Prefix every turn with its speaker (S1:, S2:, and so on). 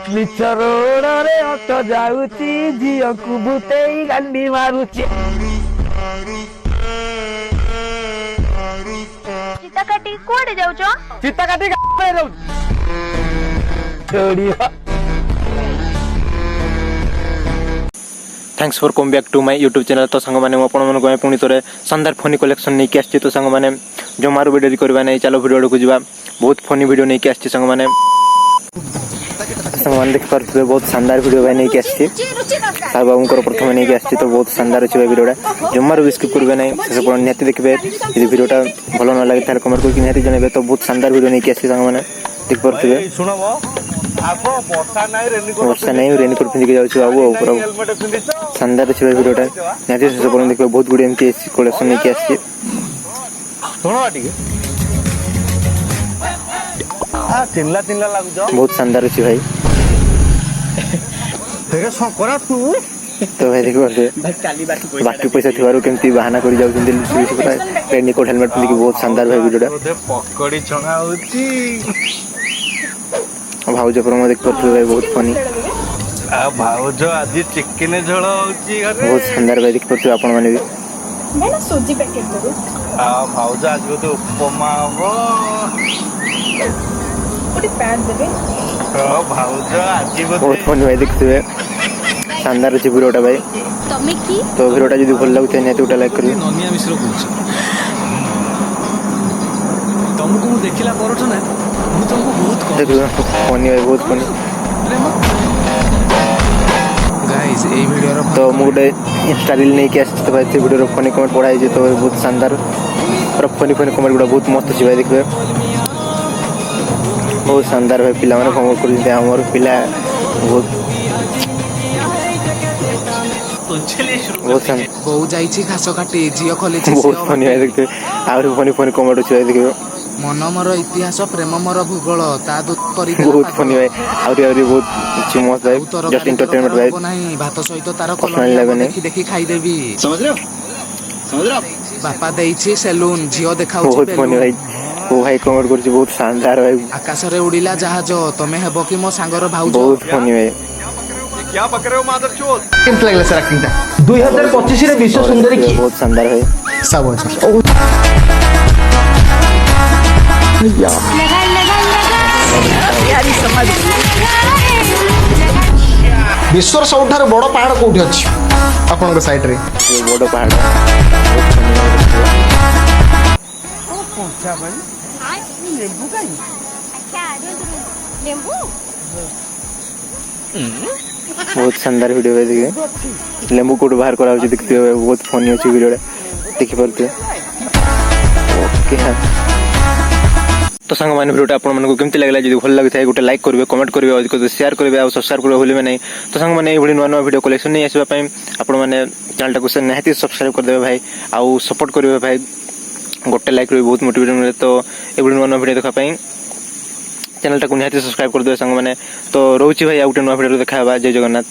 S1: मिछ रोडरे auto जाउची झियो को भूतेई गांडी मारुची
S2: चिताकाटी कोडे जाउचो
S1: चिताकाटी गाडे जाउ छोड़ी
S3: thanks for come back to my YouTube channel. तो सांग मैंने आपण पुणी थोड़े शानदार फनी कलेक्शन नहीं कि आसछि। तो सांग मैंने जमारू भी डेरी करबा नहीं, चलो वीडियो को जीवा। बहुत फनी वीडियो नहीं कि आसछि सांग मैंने देख पारे बहुत शानदार वीडियो भाई नहीं कि आसछि। सार बाबू प्रथम नहीं कि आसछि तो बहुत शानदार अच्छे वीडियोटा जमारू भी स्किप करबे नहीं, से निहाती देखबे। यदि वीडियोटा भल न लगे ताले कमेंट करके निहाती जणेबे। तो बहुत शानदार वीडियो नहीं कि आसछि सांग मैंने देख पारे। वर्षा नहीं रेनकोट पिंधिक जाऊँ बाबू पूरा शानदार अच्छे वीडियोटा निहाती से देखबे। बहुत गुड एमती कलेक्शन नहीं कि आसछि। बहुत शानदार अच्छी भाई। तो भाई देख पारे बाकी पैसा थी केमती बाहाना कर रेनकोट हेलमेट पिंधिक बहुत शानदार भाई वीडियोटा। भाउज पर देख पारे भाई बहुत फनी
S4: भाउज आज चिकेन झोल होची घरे
S3: बहुत शानदार भाई देख पारे आपण माने भी
S2: मैंने सूजी पैकेट करू
S4: भाउज आज बोते उपमा हो
S2: ओटी पैड देबे
S4: भाउज आज
S3: बहुत
S4: बोते
S3: फनी भाई देखते शानदार अच्छी वीडियोटा भाई।
S2: तमे की
S3: तो वीडियोटा जदी भल लागुते निहाती उटा लाइक करियो।
S5: ननिया मिश्र कहूछ तुमको मु देखिला परठ ना मु तुमको बहुत
S3: देखो फनी भाई बहुत फनी।
S5: गाइस ए वीडियो रो
S3: तो मु गोटे इंस्टा रील नहीं कि आसछि। तो भाई से वीडियो रो फनी कमेंट पढ़ाई जे तो बहुत शानदार और फनी कमेंट गुडा बहुत मस्त अछि भाई देखबे। बहुत शानदार भाई पिला माने कमेंट करते हमर पिला बहुत बहुत शानदार
S5: बहु जाईची घास काटी जियो खोलिची
S3: बहुत फनी भाई देखते और फनी कमेंट अछि भाई देखबे।
S5: मन मोर इतिहास प्रेम मोर भूगोल ता दूत करी
S3: बहुत फनी भाई और बहुत अच्छी मस्त भाई जस्ट एंटरटेनमेंट भाई
S5: नहीं भात सहित तार
S3: पर्सनल लेवल
S5: देखि देखि खाई देबी
S4: समझ रहे हो
S5: बापा देइछि सेलून जियो देखाउछि
S3: बहुत फनी भाई। वो भाई कमेंट करछि बहुत शानदार भाई
S5: आकाश रे उड़िला जहाज तमे हेबो कि मो सांगर भाउज
S3: बहुत फनी भाई।
S4: क्या पक रहे हो मादर चोद
S1: केमत लागला सर एक्टिंगटा 2025 रे विश्व सुंदरी की
S3: बहुत शानदार भाई
S1: सब अच्छा विश्वर सबठार बड़ पहाड़ कोठी अछि आपन साइड रे
S3: ये बड़ पहाड़ बहुत शानदार वीडियो है देखिए। लेंबू कोट बाहर करा देखते हुए बहुत फनी अच्छी वीडियो देखी पारते। ओके तो सांग मैंने वीडियो आपण मन को केमती लागला जदी भल लागिथाय गोटे लाइक करबे कमेंट करबे अधिक शेयर करबे और सब्सक्राइब करबे भूलिबे नहीं। तो सांग मैंने एभली नुआ नुआ वीडियो कलेक्शन नहीं आसीबा पई आपण माने चैनल टाको से निहाती सब्सक्राइब कर देबे भाई आउ सपोर्ट करबे भाई। गोटे लाइक रे बहुत मोटिवेशन मिले। तो एभली नुआ नुआ वीडियो देखा पई चैनल टाको निहाती सब्सक्राइब कर देबे सांग माने। तो रोची भाई आ गोटे नुआ वीडियो देखा बा। जय जगन्नाथ।